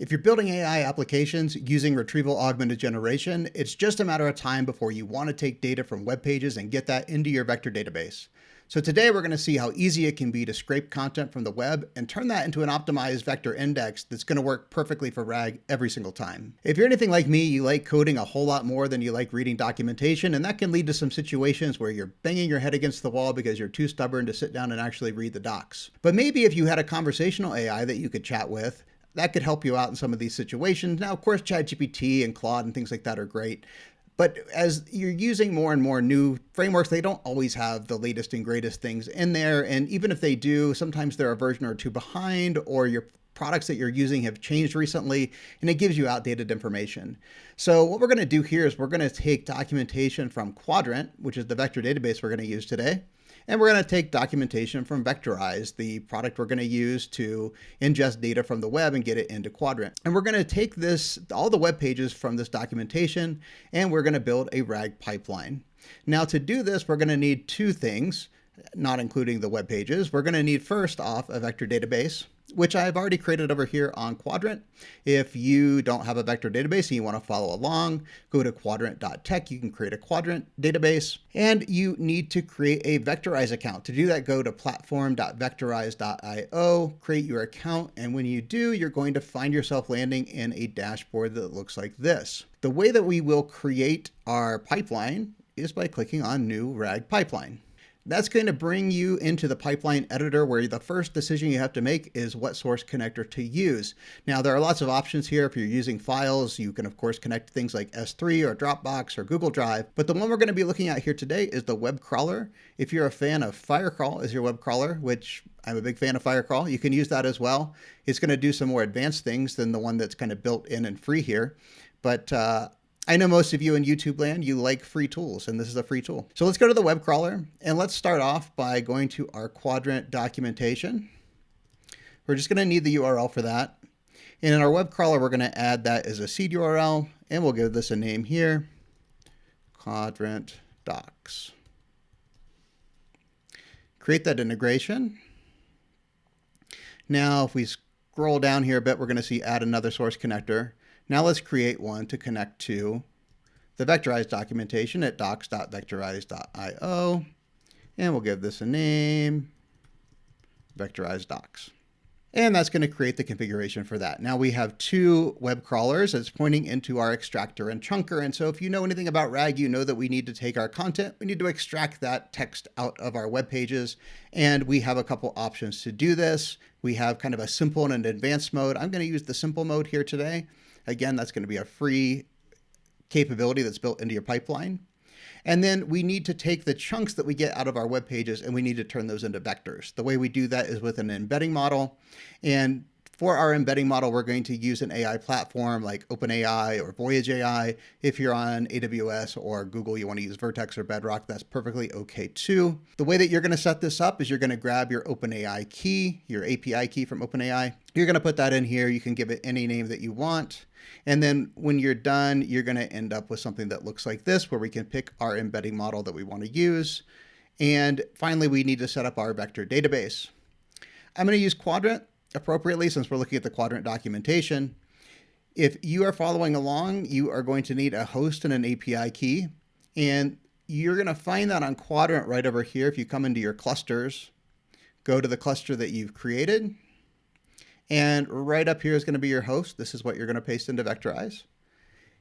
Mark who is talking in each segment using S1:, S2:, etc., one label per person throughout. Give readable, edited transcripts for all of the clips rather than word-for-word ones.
S1: If you're building AI applications using retrieval augmented generation, it's just a matter of time before you want to take data from web pages and get that into your vector database. So today we're going to see how easy it can be to scrape content from the web and turn that into an optimized vector index that's going to work perfectly for RAG every single time. If you're anything like me, you like coding a whole lot more than you like reading documentation, and that can lead to some situations where you're banging your head against the wall because you're too stubborn to sit down and actually read the docs. But maybe if you had a conversational AI that you could chat with, that could help you out in some of these situations. Now, of course, ChatGPT and Claude and things like that are great. But as you're using more and more new frameworks, they don't always have the latest and greatest things in there. And even if they do, sometimes they're a version or two behind, or your products that you're using have changed recently, and it gives you outdated information. So what we're going to do here is we're going to take documentation from Quadrant, which is the vector database we're going to use today. And we're going to take documentation from Vectorize, the product we're going to use to ingest data from the web and get it into Quadrant. And we're going to take all the web pages from this documentation, and we're going to build a RAG pipeline. Now, to do this, we're going to need two things, not including the web pages. We're going to need, first off, a vector database, which I've already created over here on Quadrant. If you don't have a vector database and you want to follow along, go to quadrant.tech. You can create a Quadrant database, and you need to create a Vectorize account. To do that, go to platform.vectorize.io, create your account, and when you do, you're going to find yourself landing in a dashboard that looks like this. The way that we will create our pipeline is by clicking on New RAG Pipeline. That's going to bring you into the pipeline editor, where the first decision you have to make is what source connector to use. Now, there are lots of options here. If you're using files, you can, of course, connect things like S3 or Dropbox or Google Drive. But the one we're going to be looking at here today is the web crawler. If you're a fan of Firecrawl as your web crawler, which I'm a big fan of Firecrawl, you can use that as well. It's going to do some more advanced things than the one that's kind of built in and free here. But I know most of you in YouTube land, you like free tools, and this is a free tool. So let's go to the web crawler, and let's start off by going to our Quadrant documentation. We're just going to need the URL for that. And in our web crawler, we're going to add that as a seed URL, and we'll give this a name here, Quadrant Docs. Create that integration. Now, if we scroll down here a bit, we're going to see add another source connector. Now let's create one to connect to the Vectorize documentation at docs.vectorize.io, and we'll give this a name, Vectorize Docs. And that's going to create the configuration for that. Now we have two web crawlers that's pointing into our extractor and chunker. And so if you know anything about RAG, you know that we need to take our content, we need to extract that text out of our web pages. And we have a couple options to do this. We have kind of a simple and an advanced mode. I'm going to use the simple mode here today. Again, that's going to be a free capability that's built into your pipeline. And then we need to take the chunks that we get out of our web pages, and we need to turn those into vectors. The way we do that is with an embedding model. And for our embedding model, we're going to use an AI platform like OpenAI or Voyage AI. If you're on AWS or Google, you want to use Vertex or Bedrock, that's perfectly okay too. The way that you're going to set this up is you're going to grab your OpenAI key, your API key from OpenAI. You're going to put that in here. You can give it any name that you want. And then when you're done, you're going to end up with something that looks like this, where we can pick our embedding model that we want to use. And finally, we need to set up our vector database. I'm going to use Quadrant appropriately since we're looking at the Quadrant documentation. If you are following along, you are going to need a host and an API key. And you're going to find that on Quadrant right over here. If you come into your clusters, go to the cluster that you've created. And right up here is going to be your host. This is what you're going to paste into Vectorize.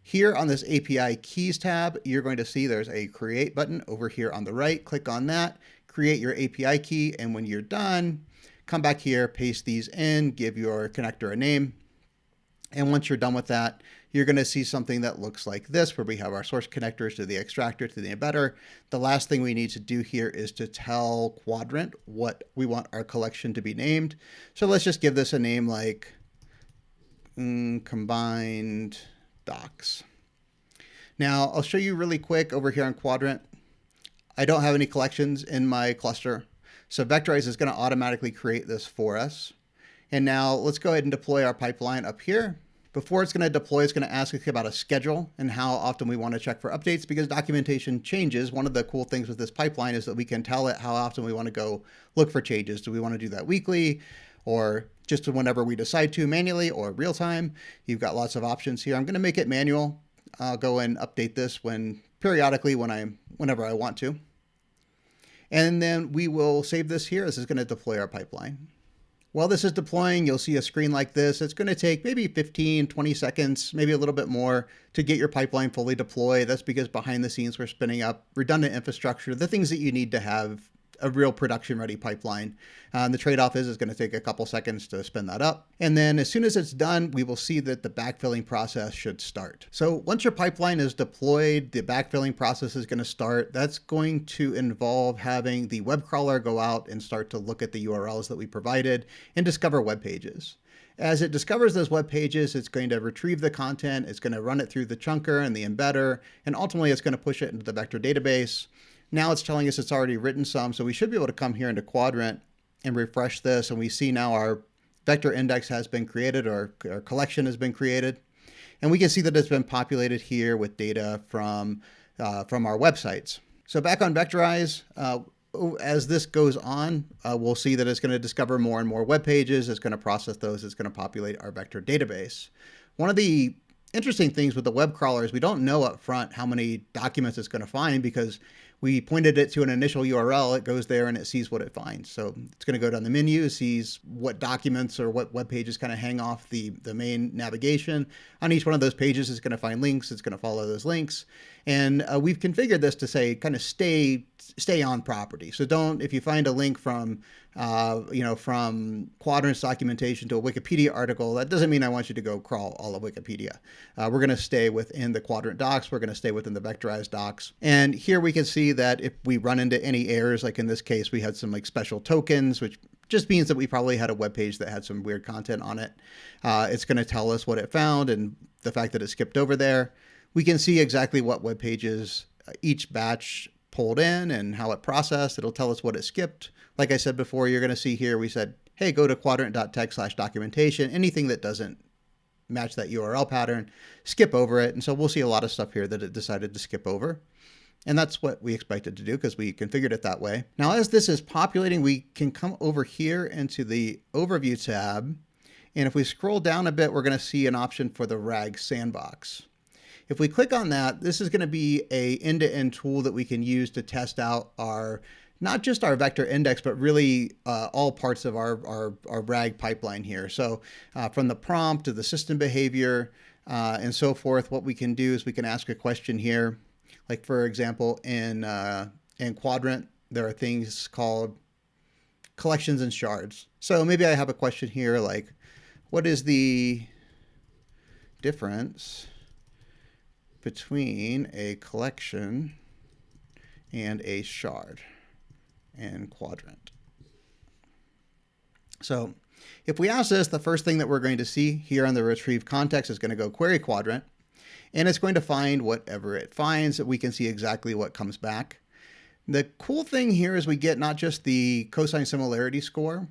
S1: Here on this API Keys tab, you're going to see there's a Create button over here on the right. Click on that, create your API key, and when you're done, come back here, paste these in, give your connector a name. And once you're done with that, you're going to see something that looks like this, where we have our source connectors to the extractor, to the embedder. The last thing we need to do here is to tell Quadrant what we want our collection to be named. So let's just give this a name like Combined Docs. Now, I'll show you really quick over here on Quadrant. I don't have any collections in my cluster, so Vectorize is going to automatically create this for us. And now let's go ahead and deploy our pipeline up here. Before it's going to deploy, it's going to ask us about a schedule and how often we want to check for updates, because documentation changes. One of the cool things with this pipeline is that we can tell it how often we want to go look for changes. Do we want to do that weekly, or just whenever we decide to, manually or real time. You've got lots of options here. I'm going to make it manual. I'll go and update this periodically whenever I want to. And then we will save this here. This is going to deploy our pipeline. While this is deploying, you'll see a screen like this. It's going to take maybe 15, 20 seconds, maybe a little bit more to get your pipeline fully deployed. That's because behind the scenes, we're spinning up redundant infrastructure, the things that you need to have a real production-ready pipeline. The trade-off is it's going to take a couple seconds to spin that up. And then as soon as it's done, we will see that the backfilling process should start. So once your pipeline is deployed, the backfilling process is going to start. That's going to involve having the web crawler go out and start to look at the URLs that we provided and discover web pages. As it discovers those web pages, it's going to retrieve the content, it's going to run it through the chunker and the embedder, and ultimately it's going to push it into the vector database. Now it's telling us it's already written some, so we should be able to come here into Quadrant and refresh this, and we see now our vector index has been created, or our collection has been created. And we can see that it's been populated here with data from our websites. So back on Vectorize, as this goes on, we'll see that it's going to discover more and more web pages. It's going to process those. It's going to populate our vector database. One of the interesting things with the web crawler is we don't know up front how many documents it's going to find, because we pointed it to an initial URL. It goes there and it sees what it finds. So it's going to go down the menu, sees what documents or what web pages kind of hang off the main navigation. On each one of those pages, it's going to find links. It's going to follow those links. And we've configured this to say kind of stay on property. So don't, if you find a link from from Quadrant's documentation to a Wikipedia article, that doesn't mean I want you to go crawl all of Wikipedia. We're going to stay within the Quadrant docs. We're going to stay within the vectorized docs. And here we can see that if we run into any errors, like in this case, we had some like special tokens, which just means that we probably had a web page that had some weird content on it. It's going to tell us what it found and the fact that it skipped over there. We can see exactly what web pages each batch pulled in and how it processed. It'll tell us what it skipped. Like I said before, you're going to see here, we said, hey, go to quadrant.tech/documentation. Anything that doesn't match that URL pattern, skip over it. And so we'll see a lot of stuff here that it decided to skip over. And that's what we expected to do because we configured it that way. Now, as this is populating, we can come over here into the Overview tab. And if we scroll down a bit, we're going to see an option for the RAG sandbox. If we click on that, this is going to be an end-to-end tool that we can use to test out not just our vector index, but really all parts of our RAG pipeline here. So from the prompt to the system behavior and so forth, what we can do is we can ask a question here. Like for example, in Quadrant, there are things called collections and shards. So maybe I have a question here like, what is the difference between a collection and a shard in Quadrant? So if we ask this, the first thing that we're going to see here on the retrieve context is going to go query Quadrant, and it's going to find whatever it finds. We can see exactly what comes back. The cool thing here is we get not just the cosine similarity score,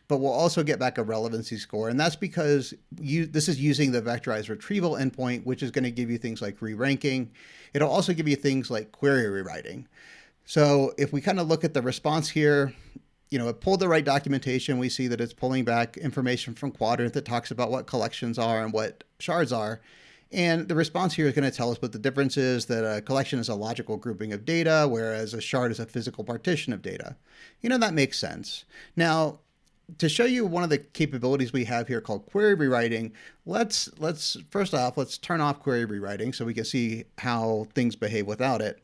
S1: but we'll also get back a relevancy score. And that's because this is using the vectorized retrieval endpoint, which is going to give you things like re-ranking. It'll also give you things like query rewriting. So if we kind of look at the response here, it pulled the right documentation. We see that it's pulling back information from Quadrant that talks about what collections are and what shards are. And the response here is going to tell us what the difference is, that a collection is a logical grouping of data, whereas a shard is a physical partition of data. That makes sense. Now, to show you one of the capabilities we have here called query rewriting, let's first off, let's turn off query rewriting so we can see how things behave without it.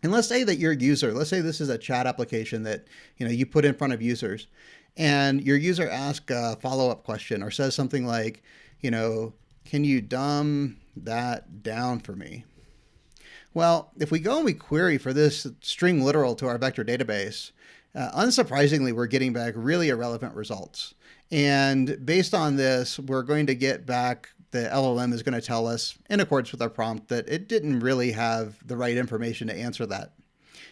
S1: And let's say that your user, let's say this is a chat application that you put in front of users, and your user asks a follow-up question or says something like, can you dumb that down for me? Well, if we go and we query for this string literal to our vector database, unsurprisingly, we're getting back really irrelevant results. And based on this, we're going to get back, the LLM is going to tell us, in accordance with our prompt, that it didn't really have the right information to answer that.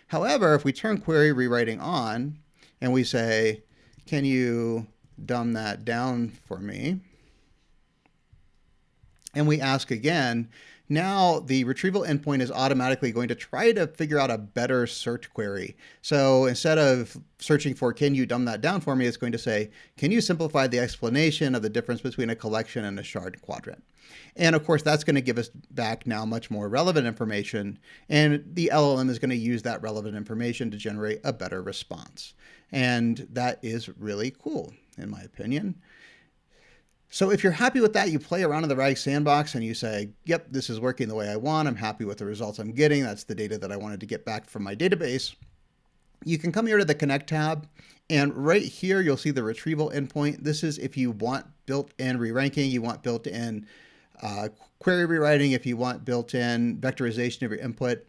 S1: However, if we turn query rewriting on and we say, can you dumb that down for me? and we ask again, now the retrieval endpoint is automatically going to try to figure out a better search query. So instead of searching for, can you dumb that down for me, it's going to say, can you simplify the explanation of the difference between a collection and a shard quadrant? And of course, that's going to give us back now much more relevant information. And the LLM is going to use that relevant information to generate a better response. And that is really cool, in my opinion. So if you're happy with that, you play around in the RAG sandbox and you say, yep, this is working the way I want. I'm happy with the results I'm getting. That's the data that I wanted to get back from my database. You can come here to the Connect tab, and right here you'll see the retrieval endpoint. This is if you want built-in re-ranking, you want built-in query rewriting, if you want built-in vectorization of your input.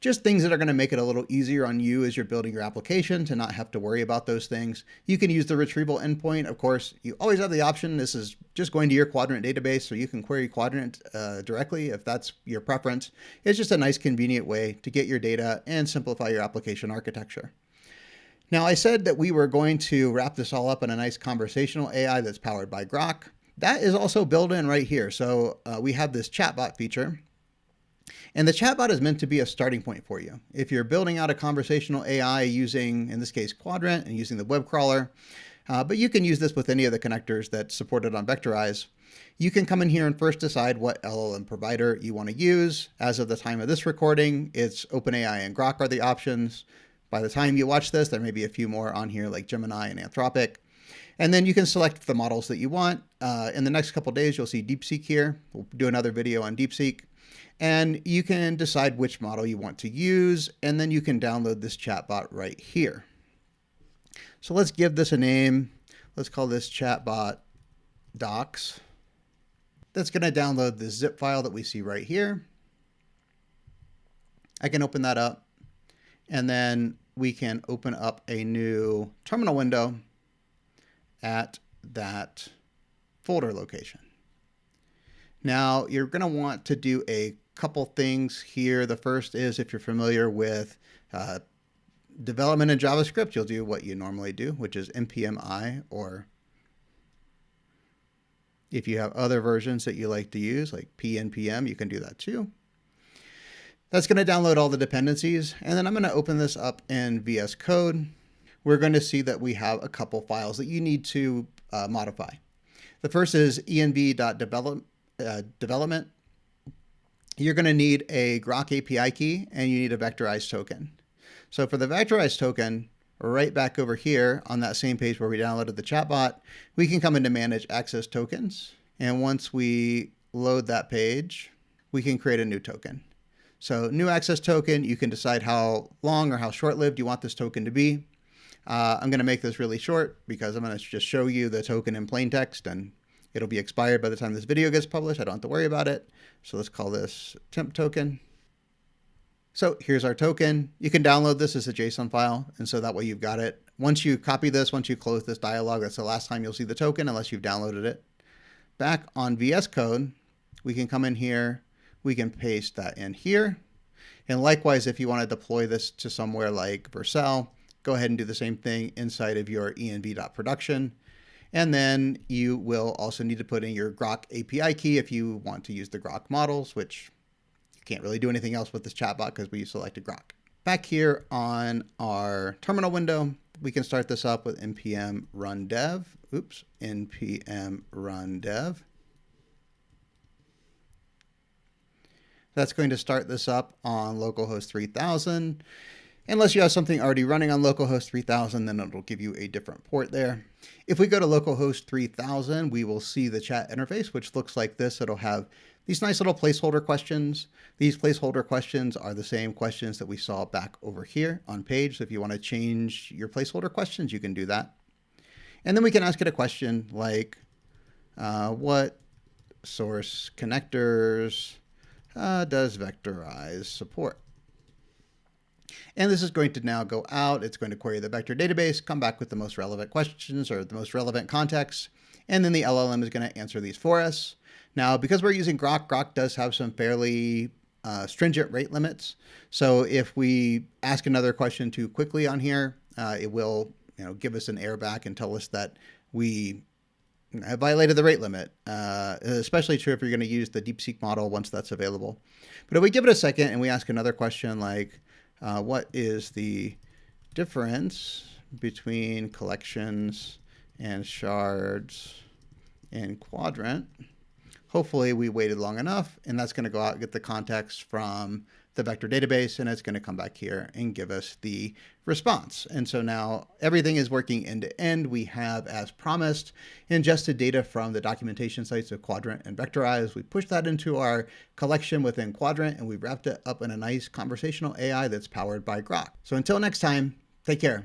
S1: Just things that are going to make it a little easier on you as you're building your application to not have to worry about those things. You can use the retrieval endpoint. Of course, you always have the option. This is just going to your Quadrant database, so you can query Quadrant directly if that's your preference. It's just a nice, convenient way to get your data and simplify your application architecture. Now, I said that we were going to wrap this all up in a nice conversational AI that's powered by Grok. That is also built in right here. So we have this chatbot feature. And the chatbot is meant to be a starting point for you. If you're building out a conversational AI using, in this case, Quadrant and using the web crawler, but you can use this with any of the connectors that's supported on Vectorize. You can come in here and first decide what LLM provider you want to use. As of the time of this recording, it's OpenAI and Grok are the options. By the time you watch this, there may be a few more on here like Gemini and Anthropic. And then you can select the models that you want. In the next couple of days, you'll see DeepSeek here. We'll do another video on DeepSeek. And you can decide which model you want to use, and then you can download this chatbot right here. So let's give this a name. Let's call this chatbot docs. That's going to download this zip file that we see right here. I can open that up, and then we can open up a new terminal window at that folder location. Now, you're going to want to do a couple things here. The first is, if you're familiar with development in JavaScript, you'll do what you normally do, which is npm I, or if you have other versions that you like to use, like pnpm, you can do that too. That's going to download all the dependencies, and then I'm going to open this up in VS Code. We're going to see that we have a couple files that you need to modify. The first is env.development. You're going to need a Grok API key, and you need a vectorized token. So for the vectorized token, right back over here on that same page where we downloaded the chatbot, we can come into Manage Access Tokens. And once we load that page, we can create a new token. So new access token, you can decide how long or how short-lived you want this token to be. I'm going to make this really short because I'm going to just show you the token in plain text, and it'll be expired by the time this video gets published. I don't have to worry about it. So let's call this temp token. So here's our token. You can download this as a JSON file, and so that way you've got it. Once you copy this, once you close this dialog, that's the last time you'll see the token unless you've downloaded it. Back on VS Code, we can come in here. We can paste that in here. And likewise, if you want to deploy this to somewhere like Vercel, go ahead and do the same thing inside of your env.production. And then you will also need to put in your Grok API key if you want to use the Grok models, which you can't really do anything else with this chatbot because we selected Grok. Back here on our terminal window, we can start this up with npm run dev. npm run dev. That's going to start this up on localhost 3000. Unless you have something already running on localhost 3000, then it'll give you a different port there. If we go to localhost 3000, we will see the chat interface, which looks like this. It'll have these nice little placeholder questions. These placeholder questions are the same questions that we saw back over here on page. So if you want to change your placeholder questions, you can do that. And then we can ask it a question like, what source connectors does Vectorize support? And this is going to now go out. It's going to query the vector database, come back with the most relevant questions or the most relevant context, and then the LLM is going to answer these for us. Now, because we're using Grok, Grok does have some fairly stringent rate limits. So if we ask another question too quickly on here, it will give us an error back and tell us that we I violated the rate limit, especially true if you're going to use the DeepSeek model once that's available. But if we give it a second and we ask another question like, what is the difference between collections and shards in quadrant? Hopefully we waited long enough, and that's going to go out and get the context from the vector database, and it's going to come back here and give us the response. And so now everything is working end to end. We have, as promised, ingested data from the documentation sites of Quadrant and Vectorize. We pushed that into our collection within Quadrant, and we wrapped it up in a nice conversational AI that's powered by Grok. So until next time, take care.